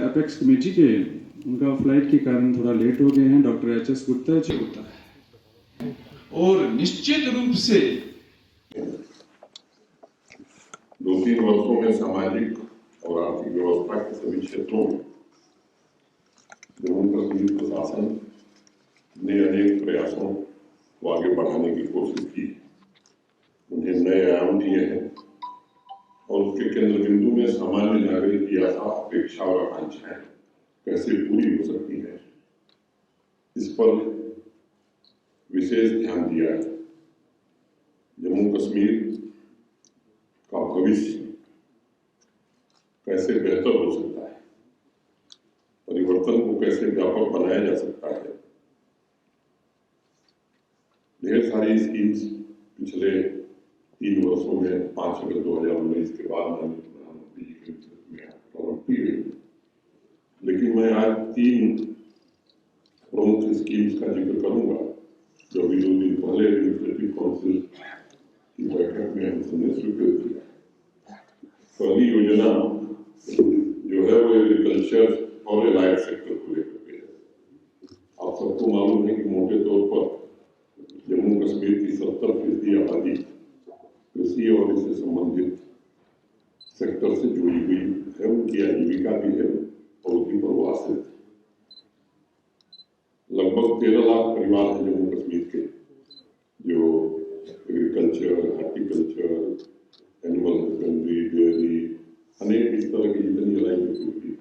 Apex committee के उनका flight के कारण थोड़ा लेट हो गए हैं, डॉक्टर एच.एस. गुप्ता जी होता है और निश्चित रूप से 2-3 वर्षों में सामाजिक और आर्थिक व्यवस्था के सभी क्षेत्रों में जम्मू कश्मीर प्रशासन ने अनेक प्रयासों को आगे बढ़ाने की कोशिश की, उन्हें नए आयाम दिए हैं और उसके केंद्र बिंदु में सामान्य नागरिक की आशा, अपेक्षा और आकांक्षाएं कैसे पूरी हो सकती है, इस पर विशेष ध्यान दिया है। जम्मू कश्मीर का भविष्य कैसे बेहतर हो सकता है, परिवर्तन को कैसे व्यापक बनाया जा सकता है। ढेर सारी स्कीम्स पिछले 3 वर्षों में 5 अगस्त 2019 के बाद माननीय प्रधानमंत्री जी के नेतृत्व में प्रारंभ की गई, लेकिन मैं आज 3 प्रमुख स्कीम्स का जिक्र करूंगा जो अभी 2 दिन पहले एडमिनिस्ट्रेटिव काउंसिल की बैठक में हमने स्वीकृत किया। पहली योजना जो है वो एग्रीकल्चर और एलाइड सेक्टर को लेकर के है। आप सबको मालूम है कि मोटे तौर पर जम्मू कश्मीर की 70% आबादी कृषि और इससे संबंधित सेक्टर से जुड़ी हुई है, उनकी आजीविका भी है और उसी पर वो आश्रित है। लगभग 13 लाख परिवार हैं जम्मू कश्मीर के जो agriculture, horticulture, animal husbandry, dairy, अनेक इस तरह की जितनी लाइन एक्टिविटी है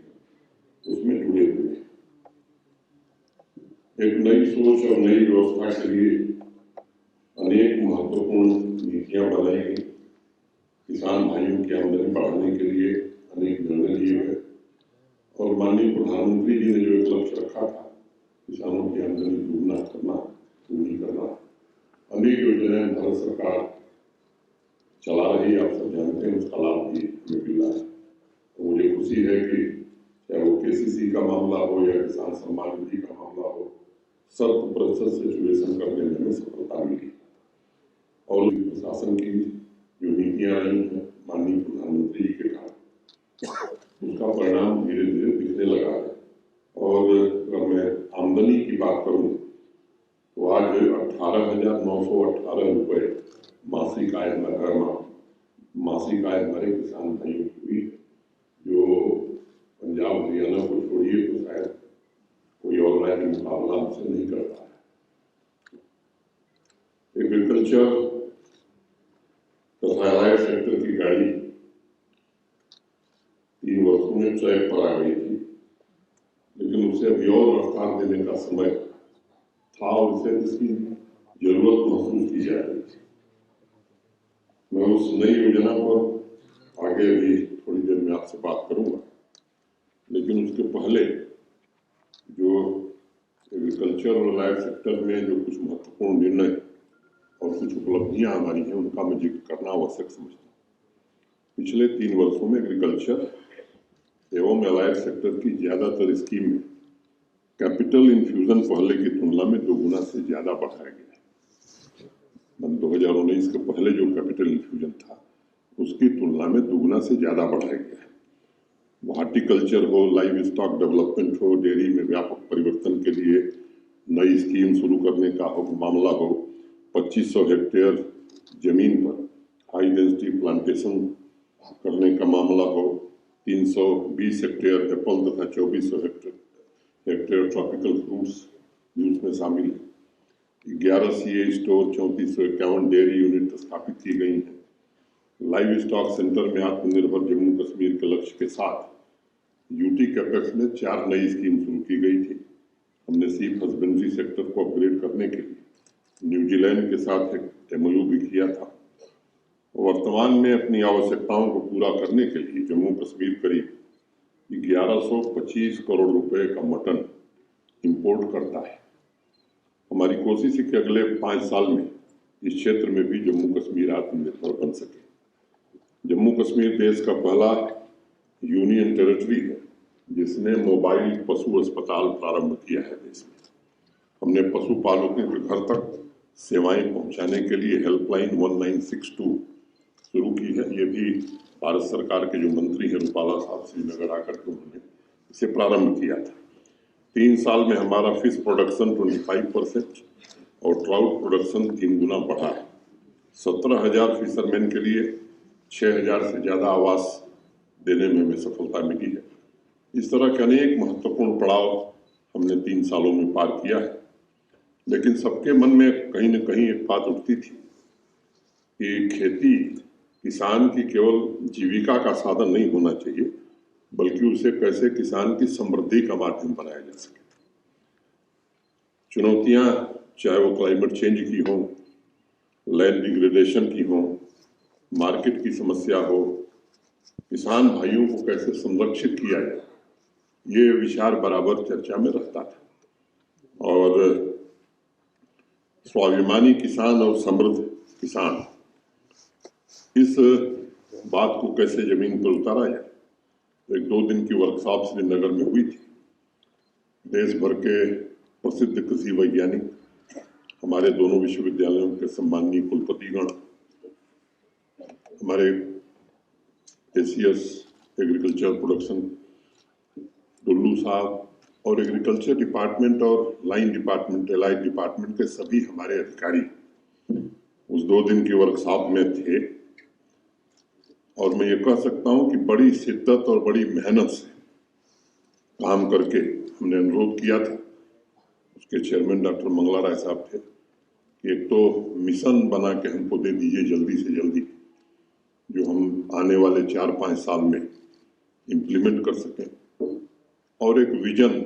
उसमें जुड़े हुए हैं। एक नई सोच और नई व्यवस्था के लिए अनेक महत्वपूर्ण नीतियां बनाई गई। किसान भाइयों की आमदनी बढ़ाने के लिए अनेक निर्णय लिए गए और माननीय प्रधानमंत्री जी ने जो एक लक्ष्य रखा था किसानों की आमदनी दुगनी करना, अनेक योजनाएं भारत सरकार चला रही है, आप सब जानते हैं, उसका लाभ भी हमें मिला है। तो मुझे खुशी है कि चाहे वो केसीसी का मामला हो या किसान सम्मान निधि का मामला हो, 100% सिचुएशन करने में हमें सफलता मिली और प्रशासन की जो नीतियां आई हैं माननीय प्रधानमंत्री जी के कारण उसका परिणाम धीरे धीरे दिखने लगा है। और अगर मैं आमदनी की बात करूं तो आज 18,918 रुपये मासिक आय हमारे किसान भाइयों की हुई है, जो पंजाब हरियाणा को छोड़िए तो शायद कोई और राज्य मुकाबला हमसे नहीं कर पा है। एग्रीकल्चर तथा एलाइड सेक्टर की गाड़ी 3 वर्षों में ट्रैक पर आ गई थी, लेकिन उसे अभी और रफ्तार देने का समय था और उसे इसकी जरूरत महसूस की जा रही थी। मैं उस नई योजना पर आगे भी थोड़ी देर में आपसे बात करूंगा, लेकिन उसके पहले जो एग्रीकल्चर और एलाइड सेक्टर में जो कुछ महत्वपूर्ण निर्णय और कुछ उपलब्धियां हमारी हैं उनका मैं जिक्र करना आवश्यक समझता हूँ। पिछले 3 वर्षों में एग्रीकल्चर एवं एलाइड सेक्टर की ज्यादातर स्कीम में कैपिटल इन्फ्यूजन पहले की तुलना में 2 गुना से ज्यादा बढ़ाया गया है। 2019 के पहले जो कैपिटल इन्फ्यूजन था उसकी तुलना में 2 गुना से ज्यादा बढ़ाया गया है। वो हार्टिकल्चर हो, लाइव स्टॉक डेवलपमेंट हो, डेयरी में व्यापक परिवर्तन के लिए नई स्कीम शुरू करने का हो मामला हो, 2500 हेक्टेयर जमीन पर हाई डेंसिटी प्लांटेशन करने का मामला हो, 320 हेक्टेयर एप्पल तथा 2400 हेक्टेयर ट्रॉपिकल फ्रूट्स भी उसमें शामिल है। 11 सीए स्टोर, 3451 डेयरी यूनिट स्थापित की गई हैं। लाइव स्टॉक सेंटर में आत्मनिर्भर जम्मू कश्मीर के लक्ष्य के साथ यूटी कैपेक्स में 4 नई स्कीम शुरू की गई थी। हमने सीप हस्बेंड्री सेक्टर को अपग्रेड करने के लिए न्यूजीलैंड के साथ एक MOU भी किया था। वर्तमान में अपनी आवश्यकताओं को पूरा करने के लिए जम्मू कश्मीर करीब 1125 करोड़ रुपए का मटन इंपोर्ट करता है। हमारी कोशिश है कि अगले 5 साल में इस क्षेत्र में भी जम्मू कश्मीर आत्मनिर्भर बन सके। जम्मू कश्मीर देश का पहला यूनियन टेरिटरी है जिसने मोबाइल पशु अस्पताल प्रारंभ किया है देश में। हमने पशुपालकों के घर तक सेवाएं पहुंचाने के लिए हेल्पलाइन 1962 शुरू की है। ये भी भारत सरकार के जो मंत्री हैं रूपाला साहब श्रीनगर आकर के उन्होंने इसे प्रारंभ किया था। 3 साल में हमारा फिश प्रोडक्शन 25% और ट्राउट प्रोडक्शन 3 गुना बढ़ा है। 17,000 फिशरमैन के लिए 6,000 से ज्यादा आवास देने में हमें सफलता मिली है। इस तरह के अनेक महत्वपूर्ण पड़ाव हमने 3 सालों में पार किया है। लेकिन सबके मन में कहीं न कहीं एक बात उठती थी कि खेती किसान की केवल जीविका का साधन नहीं होना चाहिए, बल्कि उसे कैसे किसान की समृद्धि का माध्यम बनाया जा सके। चुनौतियां चाहे वो क्लाइमेट चेंज की हो, लैंड डिग्रेडेशन की हो, मार्केट की समस्या हो, किसान भाइयों को कैसे संरक्षित किया जाए, ये विचार बराबर चर्चा में रहता था। और स्वाभिमानी किसान और समृद्ध किसान, इस बात को कैसे जमीन पर उतारा जाए। एक 2 दिन की वर्कशॉप श्रीनगर में हुई थी। देश भर के प्रसिद्ध कृषि वैज्ञानिक, हमारे दोनों विश्वविद्यालयों के सम्माननीय कुलपतिगण, हमारे एसीएस एग्रीकल्चर प्रोडक्शन डुल्लू साहब और एग्रीकल्चर डिपार्टमेंट और लाइन डिपार्टमेंट, एलाइड डिपार्टमेंट के सभी हमारे अधिकारी उस 2 दिन की वर्कशॉप में थे। और मैं ये कह सकता हूं कि बड़ी शिद्दत और बड़ी मेहनत से काम करके हमने अनुरोध किया था। उसके चेयरमैन डॉक्टर मंगला राय साहब थे कि एक तो मिशन बना के हमको दे दीजिए जल्दी से जल्दी, जो हम आने वाले 4-5 साल में इम्प्लीमेंट कर सकें, और एक विजन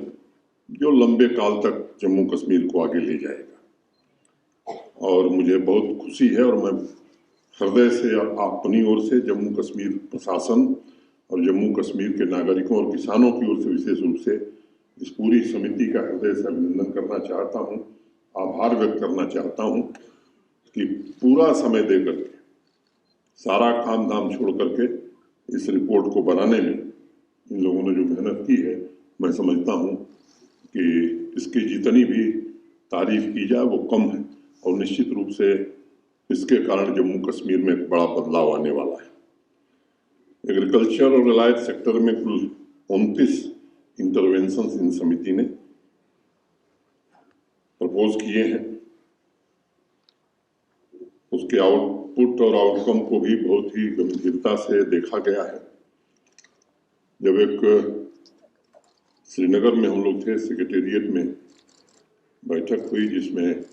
जो लंबे काल तक जम्मू कश्मीर को आगे ले जाएगा। और मुझे बहुत खुशी है और मैं हृदय से अपनी ओर से जम्मू कश्मीर प्रशासन और जम्मू कश्मीर के नागरिकों और किसानों की ओर से विशेष रूप से इस पूरी समिति का हृदय से अभिनंदन करना चाहता हूं, आभार व्यक्त करना चाहता हूं कि पूरा समय दे करके, सारा काम धाम छोड़ करके इस रिपोर्ट को बनाने में इन लोगों ने जो मेहनत की है, मैं समझता हूं कि इसकी जितनी भी तारीफ की जाए वो कम है। और निश्चित रूप से इसके कारण जम्मू कश्मीर में एक बड़ा बदलाव आने वाला है। एग्रीकल्चर और एलाइड सेक्टर में कुल 29 इंटरवेंशंस इन समिति ने प्रपोज किए हैं। उसके आउटपुट और आउटकम को भी बहुत ही गंभीरता से देखा गया है। जब एक श्रीनगर में हम लोग थे, सेक्रेटेरिएट में बैठक हुई जिसमें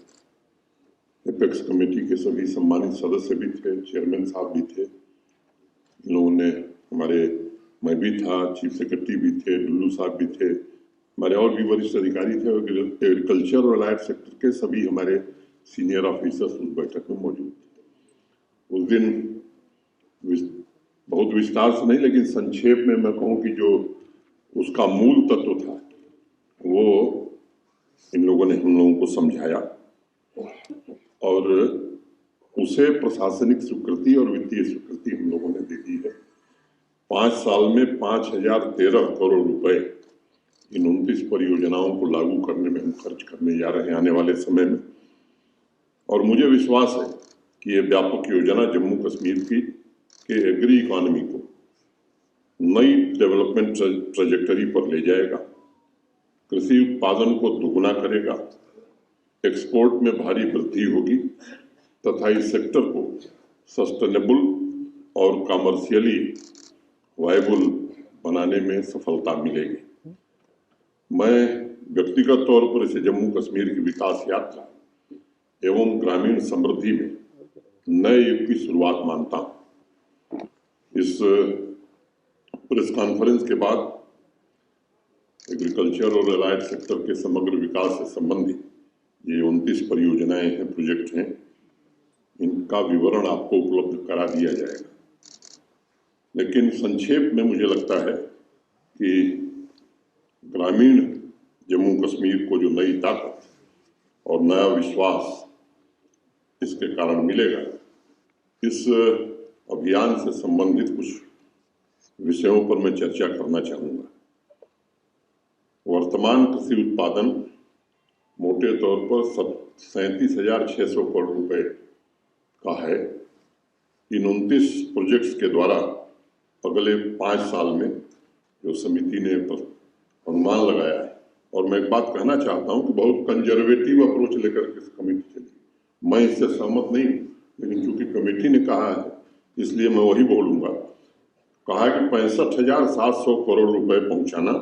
एपेक्स कमेटी के सभी सम्मानित सदस्य भी थे, चेयरमैन साहब भी थे। इन लोगों ने मैं भी था, चीफ सेक्रेटरी भी थे, डुल्लू साहब भी थे, हमारे और भी वरिष्ठ अधिकारी थे। एग्रीकल्चर और एलाइड सेक्टर के सभी हमारे सीनियर ऑफिसर्स उस बैठक में मौजूद थे। उस दिन बहुत विस्तार से नहीं, लेकिन संक्षेप में मैं कहूँ कि जो उसका मूल तत्व था वो इन लोगों ने हम लोगों को समझाया और उसे प्रशासनिक स्वीकृति और वित्तीय स्वीकृति हम लोगों ने दे दी है। 5 साल में 5,013 करोड़ रुपए इन 29 परियोजनाओं को लागू करने में हम खर्च करने जा रहे हैं आने वाले समय में। और मुझे विश्वास है कि ये व्यापक योजना जम्मू कश्मीर की के एग्री इकोनॉमी को नई डेवलपमेंट ट्रेजेक्टरी पर ले जाएगा, कृषि उत्पादन को दुगुना करेगा, एक्सपोर्ट में भारी वृद्धि होगी तथा इस सेक्टर को सस्टेनेबल और कमर्शियली वायबल बनाने में सफलता मिलेगी। मैं व्यक्तिगत तौर पर इसे जम्मू कश्मीर की विकास यात्रा एवं ग्रामीण समृद्धि में नए युग की शुरुआत मानता हूं। इस प्रेस कॉन्फ्रेंस के बाद एग्रीकल्चर और एलाइड सेक्टर के समग्र विकास से संबंधित ये 29 परियोजनाएं हैं, प्रोजेक्ट हैं, इनका विवरण आपको उपलब्ध करा दिया जाएगा। लेकिन संक्षेप में मुझे लगता है कि ग्रामीण जम्मू कश्मीर को जो नई ताकत और नया विश्वास इसके कारण मिलेगा, इस अभियान से संबंधित कुछ विषयों पर मैं चर्चा करना चाहूंगा। वर्तमान कृषि उत्पादन मोटे तौर पर 37,600 करोड़ रुपए का है। इन 29 प्रोजेक्ट्स के द्वारा अगले 5 साल में जो समिति ने अनुमान लगाया है। और मैं एक बात कहना चाहता हूं कि बहुत कंजर्वेटिव अप्रोच लेकर के कमेटी चली। मैं इससे सहमत नहीं हूं, लेकिन चूंकि कमेटी ने कहा है इसलिए मैं वही बोलूंगा। कहा कि 65,700 करोड़ रुपए पहुंचाना,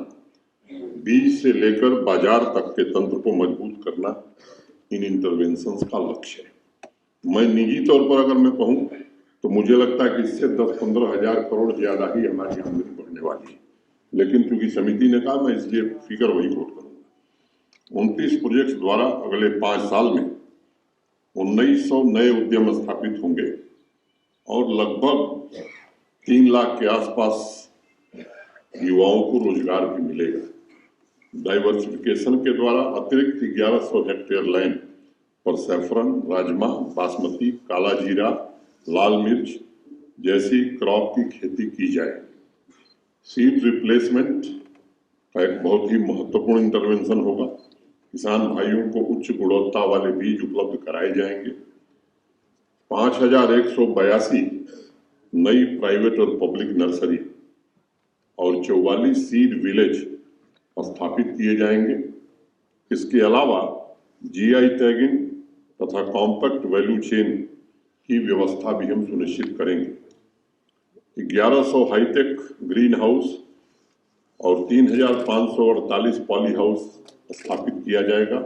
बीज से लेकर बाजार तक के तंत्र को मजबूत करना इन इंटरवेंशंस का लक्ष्य है। मैं निजी तौर पर अगर मैं कहूं तो मुझे लगता है कि इससे 10-15 हजार करोड़ ज्यादा ही हमारी आमदनी बढ़ने वाली है, लेकिन चूंकि समिति ने कहा मैं इसलिए फिगर वही कोट करूंगा। 29 प्रोजेक्ट्स द्वारा अगले 5 साल में 1900 नए उद्यम स्थापित होंगे और लगभग 3 लाख के आसपास युवाओं को रोजगार भी मिलेगा। डाइवर्सिफिकेशन के द्वारा अतिरिक्त 1100 हेक्टेयर लैंड पर सैफरन, राजमा, बासमती, काला जीरा, लाल मिर्च जैसी क्रॉप की खेती की जाए। सीड रिप्लेसमेंट का एक बहुत ही महत्वपूर्ण इंटरवेंशन होगा। किसान भाइयों को उच्च गुणवत्ता वाले बीज उपलब्ध कराए जाएंगे। 5,182 नई प्राइवेट और पब्लिक नर्सरी और 44 सीड विलेज स्थापित किए जाएंगे। इसके अलावा जीआई टैगिंग तथा कॉम्पैक्ट वैल्यू चेन की व्यवस्था भी हम सुनिश्चित करेंगे। 1100 हाईटेक ग्रीन हाउस और 3,548 पॉली हाउस स्थापित किया जाएगा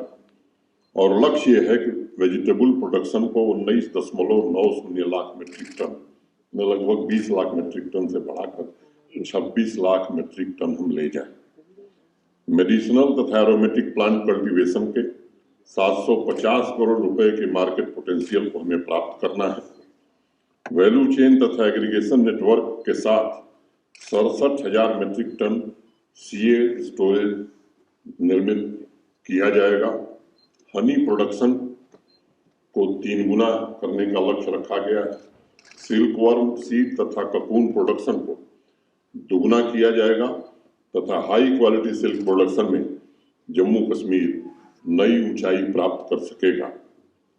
और लक्ष्य है कि वेजिटेबल प्रोडक्शन को 19.90 लाख मेट्रिक टन में लगभग 20 लाख मेट्रिक टन से बढ़ाकर 26 लाख मेट्रिक टन हम ले जाएं। मेडिसिनल तथा एरोमेटिक प्लांट कल्टीवेशन के 750 करोड़ रुपए के मार्केट पोटेंशियल को हमें प्राप्त करना है। वैल्यू चेन तथा एग्रीगेशन नेटवर्क के साथ 67,000 मेट्रिक टन सीए स्टोरेज निर्मित किया जाएगा। हनी प्रोडक्शन को 3 गुना करने का लक्ष्य रखा गया है। सिल्क वर्म, सीड तथा ककून प्रोडक्शन को दोगुना किया जाएगा तथा हाई क्वालिटी सिल्क प्रोडक्शन में जम्मू कश्मीर नई ऊंचाई प्राप्त कर सकेगा।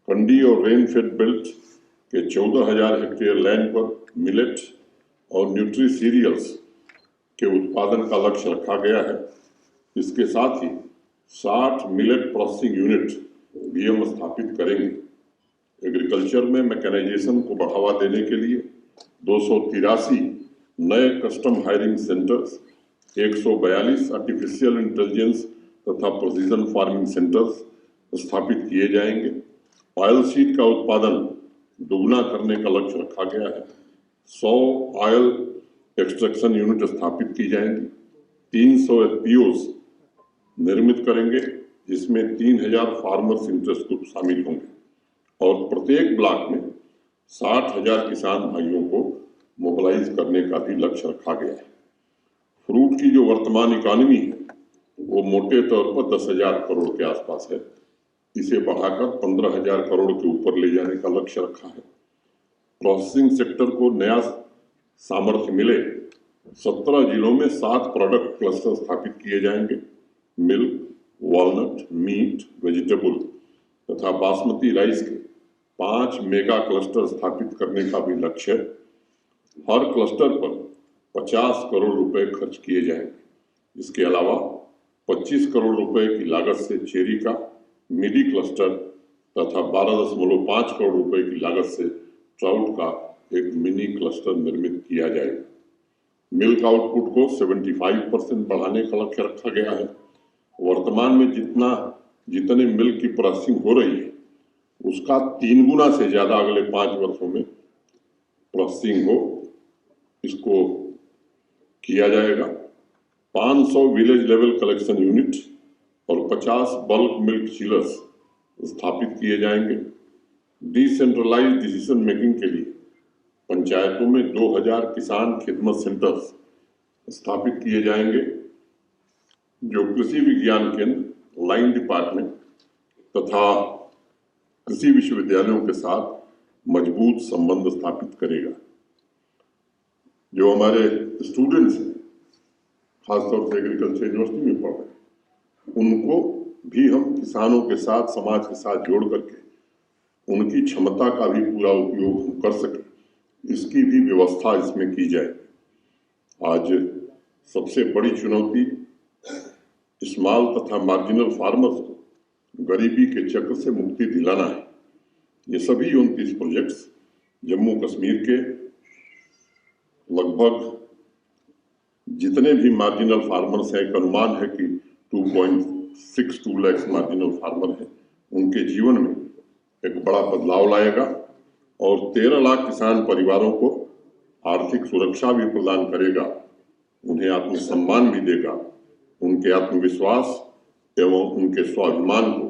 कंडी और रेन फेड बेल्ट के 14,000 हेक्टेयर लैंड पर मिलेट और न्यूट्री सीरियल्स के उत्पादन का लक्ष्य रखा गया है। इसके साथ ही 60 मिलेट प्रोसेसिंग यूनिट भी हम स्थापित करेंगे। एग्रीकल्चर में मैकेनाइजेशन को बढ़ावा देने के लिए 283 नए custom hiring centres, 142 artificial intelligence तथा प्रोसीजन फार्मिंग सेंटर्स स्थापित किए जाएंगे। ऑयल सीड का उत्पादन दोगुना करने का लक्ष्य रखा गया है। 100 ऑयल एक्सट्रैक्शन यूनिट स्थापित की जाएंगी। 300 एफपीओस निर्मित करेंगे जिसमें 3,000 फार्मर्स इंटरेस्ट ग्रुप शामिल होंगे और प्रत्येक ब्लॉक में 60,000 किसान भाइयों को मोबिलाइज करने का भी लक्ष्य रखा गया है। फ्रूट की जो वर्तमान इकोनॉमी है वो मोटे तौर पर 10,000 करोड़ के आसपास है। इसे बढ़ाकर 15,000 करोड़ के ऊपर ले जाने का लक्ष्य रखा है। प्रोसेसिंग सेक्टर को नया सामर्थ्य मिले। 17 जिलों में 7 प्रोडक्ट क्लस्टर स्थापित किए जाएंगे। मिल्क, वॉलनट, मीट, वेजिटेबल तथा बासमती राइस के 5 मेगा क्लस्टर स्थापित करने का भी लक्ष्य है। हर क्लस्टर पर 50 करोड़ रुपए खर्च किए जाएंगे। इसके अलावा 25 करोड़ रुपए की लागत से चेरी का मिडी क्लस्टर तथा 12.5 करोड़ रुपए की लागत से ट्राउट का एक मिनी क्लस्टर निर्मित किया जाएगा। मिल्क आउटपुट को 75% बढ़ाने का लक्ष्य रखा गया है। वर्तमान में जितने मिल्क की प्रोसेसिंग हो रही है उसका 3 गुना से ज्यादा अगले 5 वर्षों में प्रोसेसिंग हो, इसको किया जाएगा। 500 विलेज लेवल कलेक्शन यूनिट और 50 बल्क मिल्क चिलर्स स्थापित किए जाएंगे। डिसेंट्रलाइज्ड डिसीजन मेकिंग के लिए पंचायतों में 2000 किसान खिदमत सेंटर्स स्थापित किए जाएंगे जो कृषि विज्ञान केंद्र, लाइन डिपार्टमेंट तथा कृषि विश्वविद्यालयों के साथ मजबूत संबंध स्थापित करेगा। जो हमारे स्टूडेंट्स हैं, खासतौर से एग्रीकल्चर यूनिवर्सिटी में पढ़ रहे हैं, उनको भी हम किसानों के साथ, समाज के साथ जोड़ करके उनकी क्षमता का भी पूरा उपयोग हम कर सकें, इसकी भी व्यवस्था इसमें की जाए। आज सबसे बड़ी चुनौती स्मॉल तथा मार्जिनल फार्मर्स को गरीबी के चक्र से मुक्ति दिलाना है। ये सभी 29 प्रोजेक्ट्स जम्मू कश्मीर के लगभग जितने भी मार्जिनल फार्मर्स हैं, एक अनुमान है कि 2.62 लाख मार्जिनल फार्मर हैं, उनके जीवन में एक बड़ा बदलाव लाएगा और 13 लाख किसान परिवारों को आर्थिक सुरक्षा भी प्रदान करेगा, उन्हें आत्मसम्मान भी देगा, उनके आत्मविश्वास एवं उनके स्वाभिमान को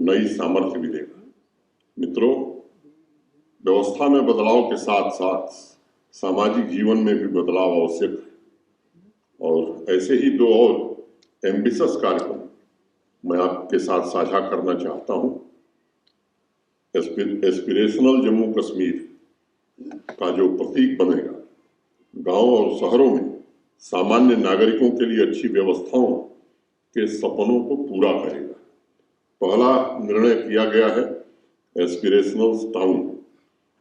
नई सामर्थ्य भी देगा। मित्रों, व्यवस्था में बदलाव के साथ साथ सामाजिक जीवन में भी बदलाव आवश्यक है और ऐसे ही 2 और एम्बिशियस कार्यक्रम मैं आपके साथ साझा करना चाहता हूं। एस्पिरेशनल जम्मू कश्मीर का जो प्रतीक बनेगा, गांव और शहरों में सामान्य नागरिकों के लिए अच्छी व्यवस्थाओं के सपनों को पूरा करेगा। पहला निर्णय किया गया है एस्पिरेशनल टाउन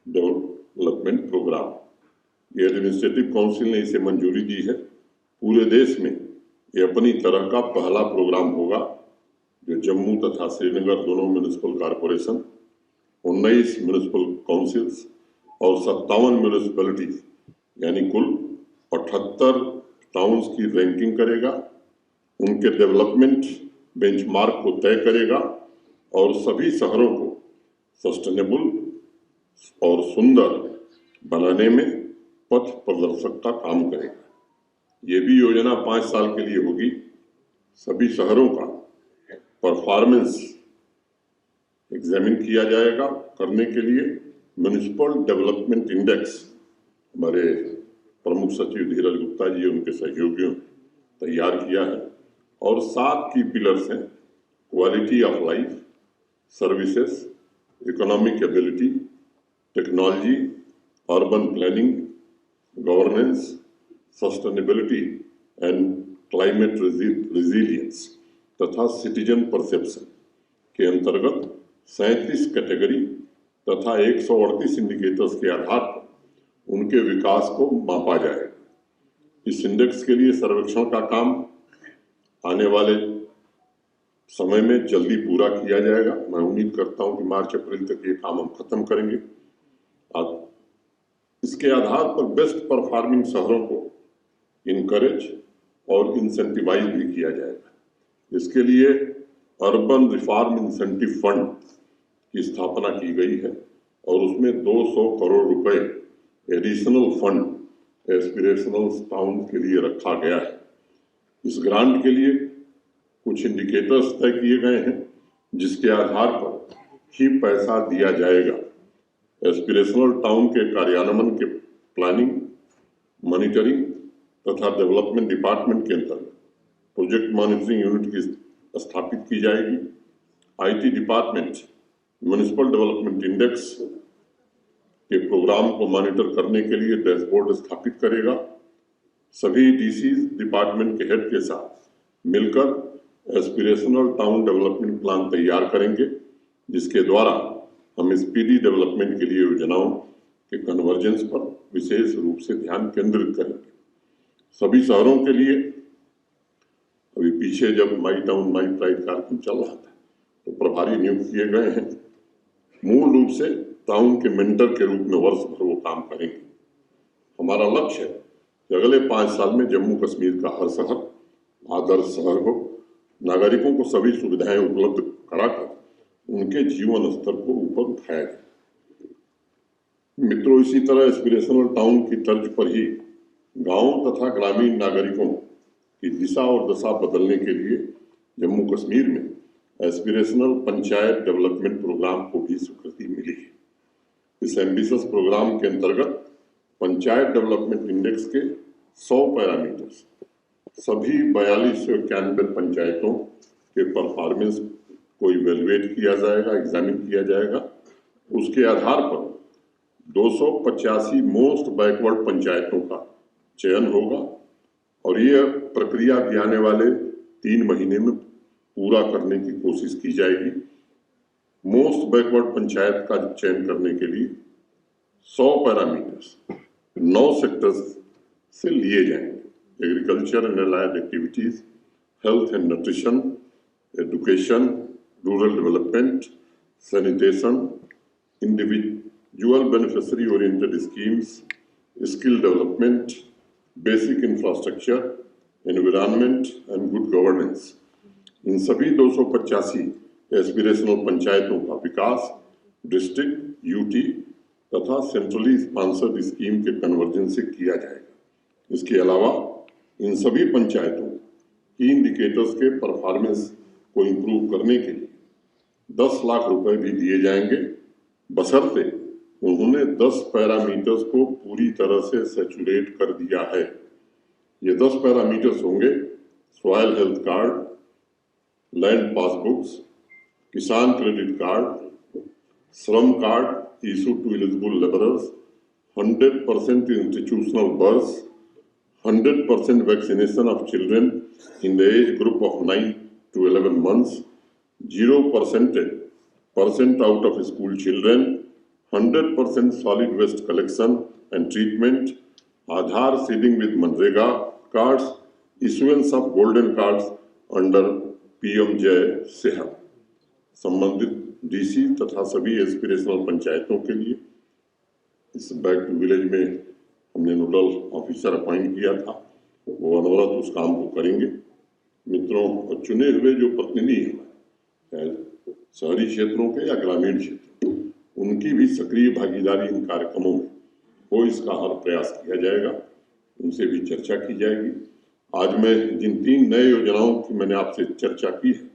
डेवलपमेंट प्रोग्राम। ये एडमिनिस्ट्रेटिव काउंसिल ने इसे मंजूरी दी है। पूरे देश में ये अपनी तरह का पहला प्रोग्राम होगा जो जम्मू तथा श्रीनगर दोनों म्युनिसिपल कॉरपोरेशन, 19 म्युनिसिपल काउंसिल्स और 57 म्युनिसिपैलिटीज यानी कुल 78 टाउन्स की रैंकिंग करेगा, उनके डेवलपमेंट बेंचमार्क को तय करेगा और सभी शहरों को सस्टेनेबल और सुंदर बनाने में पथ प्रदर्शक का काम करेगा। ये भी योजना 5 साल के लिए होगी। सभी शहरों का परफॉर्मेंस एग्जामिन किया जाएगा। करने के लिए म्युनिसिपल डेवलपमेंट इंडेक्स हमारे प्रमुख सचिव धीरज गुप्ता जी उनके सहयोगियों ने तैयार किया है और 7 की पिलर्स हैं: quality of life, services, economic ability, technology, urban planning, governance, sustainability and climate resilience तथा सिटीजन परसेप्शन के अंतर्गत 37 कैटेगरी तथा 138 इंडिकेटर्स के आधार पर उनके विकास को मापा जाएगा। इस इंडेक्स के लिए सर्वेक्षण का काम आने वाले समय में जल्दी पूरा किया जाएगा। मैं उम्मीद करता हूं कि मार्च अप्रैल तक ये काम हम खत्म करेंगे। इसके आधार पर बेस्ट परफॉर्मिंग शहरों को इनकरेज और इंसेंटिवाइज भी किया जाएगा। इसके लिए अर्बन रिफॉर्म इंसेंटिव फंड की स्थापना की गई है और उसमें 200 करोड़ रुपए एडिशनल फंड एस्पिरेशनल टाउन के लिए रखा गया है। इस ग्रांट के लिए कुछ इंडिकेटर्स तय किए गए हैं जिसके आधार पर ही पैसा दिया जाएगा। एस्पिरेशनल टाउन के कार्यान्वयन के प्लानिंग, मॉनिटरिंग तथा डेवलपमेंट डिपार्टमेंट के अंतर्गत प्रोजेक्ट मॉनिटरिंग यूनिट की स्थापित की जाएगी। IT department municipal development index के प्रोग्राम को मॉनिटर करने के लिए डैशबोर्ड स्थापित करेगा। सभी डीसी डिपार्टमेंट के हेड के साथ मिलकर एस्पिरेशनल टाउन डेवलपमेंट प्लान तैयार करेंगे, जिसके द्वारा हम स्पीडी डेवलपमेंट के लिए योजनाओं के कन्वर्जेंस पर विशेष रूप से ध्यान केंद्रित करेंगे। सभी शहरों के लिए अभी पीछे जब माई टाउन माई प्राइड कार्यक्रम चल रहा था तो प्रभारी नियुक्त किए गए हैं। मूल रूप से टाउन के मेंटर के रूप में वर्ष भर वो काम करेंगे। हमारा लक्ष्य है कि अगले 5 साल में जम्मू कश्मीर का हर शहर आदर्श शहर हो, नागरिकों को सभी सुविधाएं उपलब्ध कराकर उनके जीवन स्तर को ऊपर उठाया जाए। मित्रों, इसी तरह एस्पिरेशनल टाउन की तर्ज पर ही गांव तथा ग्रामीण नागरिकों की दिशा और दशा बदलने के लिए जम्मू कश्मीर में एस्पिरेशनल पंचायत डेवलपमेंट प्रोग्राम को भी स्वीकृति मिली है। इस एम्बिशियस प्रोग्राम के अंतर्गत पंचायत डेवलपमेंट इंडेक्स के 100 पैरामीटर्स सभी 4291 पंचायतों के परफॉर्मेंस को इवेलुएट किया जाएगा, एग्जामिन किया जाएगा। उसके आधार पर 285 मोस्ट बैकवर्ड पंचायतों का चयन होगा और यह प्रक्रिया भी आने वाले 3 महीने में पूरा करने की कोशिश की जाएगी। मोस्ट बैकवर्ड पंचायत का चयन करने के लिए 100 पैरामीटर्स 9 सेक्टर्स से लिए जाएंगे: agriculture and allied activities, health and nutrition, education, rural development, sanitation, individual beneficiary oriented schemes, skill development, basic infrastructure, environment and good governance। इन सभी 285 एस्पिरेशनल पंचायतों का विकास डिस्ट्रिक्ट, यूटी तथा सेंट्रली स्पॉन्सर्ड स्कीम के conversion से किया जाएगा। इसके अलावा इन सभी पंचायतों की इंडिकेटर्स के परफॉर्मेंस को इंप्रूव करने के लिए 10 लाख रुपए भी दिए जाएंगे, बशर्ते उन्होंने 10 पैरामीटर्स को पूरी तरह से सैचुरेट कर दिया है। ये 10 पैरामीटर्स होंगे soil health card, land passbooks, किसान क्रेडिट कार्ड, श्रम card issued to eligible laborers, 100% institutional births, 100% vaccination of children in the age group of 9 to 11 months, 0% out of school children, 100% solid waste collection and treatment, Aadhaar seeding with Manrega cards, issuance of golden cards under PM-JAY सेहत। संबंधित DC तथा सभी aspirational पंचायतों के लिए इस back to village में हमने नोडल ऑफिसर अपॉइंट किया था, वो अनवरत उस काम को करेंगे। मित्रों, और चुने हुए जो प्रतिनिधि हैं, चाहे शहरी क्षेत्रों के या ग्रामीण क्षेत्र, उनकी भी सक्रिय भागीदारी इन कार्यक्रमों में हो, इसका हर प्रयास किया जाएगा, उनसे भी चर्चा की जाएगी। आज मैं जिन 3 नए योजनाओं की मैंने आपसे चर्चा की है,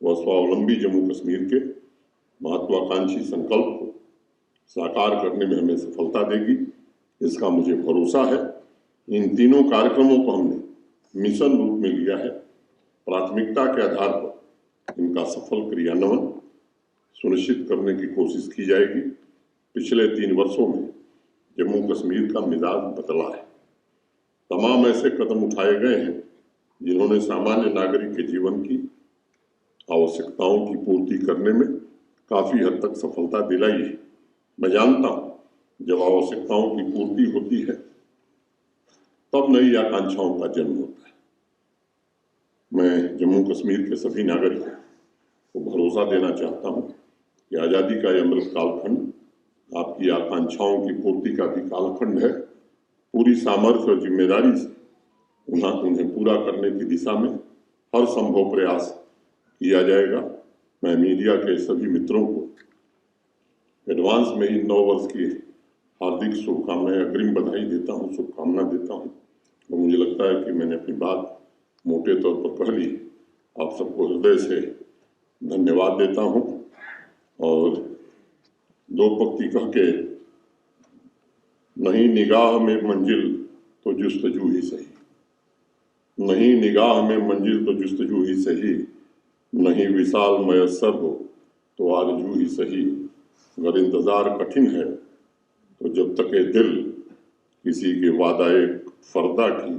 वह स्वावलंबी जम्मू कश्मीर के महत्वाकांक्षी संकल्प को साकार करने में हमें सफलता देगी, इसका मुझे भरोसा है। इन तीनों कार्यक्रमों को हमने मिशन रूप में लिया है। प्राथमिकता के आधार पर इनका सफल क्रियान्वयन सुनिश्चित करने की कोशिश की जाएगी। पिछले 3 वर्षों में जम्मू कश्मीर का मिजाज बदला है। तमाम ऐसे कदम उठाए गए हैं जिन्होंने सामान्य नागरिक के जीवन की आवश्यकताओं की पूर्ति करने में काफी हद तक सफलता दिलाई है। मैं जानता हूं, जब आवश्यकताओं की पूर्ति होती है तब नई आकांक्षाओं का जन्म होता है। मैं जम्मू कश्मीर के सभी नागरिकों को भरोसा देना चाहता हूं कि आजादी का यह अमृत कालखंड आपकी आकांक्षाओं की पूर्ति का भी कालखंड है। पूरी सामर्थ्य और जिम्मेदारी से उन्हें पूरा करने की दिशा में हर संभव प्रयास किया जाएगा। मैं मीडिया के सभी मित्रों को एडवांस में ही 9 वर्ष की हार्दिक शुभकामनाएं, अग्रिम बधाई देता हूं, शुभकामना देता हूं। और मुझे लगता है कि मैंने अपनी बात मोटे तौर पर कह ली। आप सबको हृदय से धन्यवाद देता हूं और 2 पंक्ति कह के, नहीं निगाह में मंजिल तो जुस्तजू ही सही, नहीं निगाह में मंजिल तो जुस्तजू ही सही, नहीं विशाल मयस्सर हो तो आरजू ही सही। अगर इंतजार कठिन है तो जब तक ये दिल किसी के वादाए फरदा की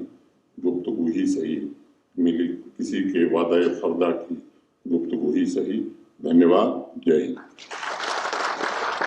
गुफ्तगू ही सही, मिली किसी के वादाए फरदा की गुफ्तगू ही सही। धन्यवाद। जय हिंद।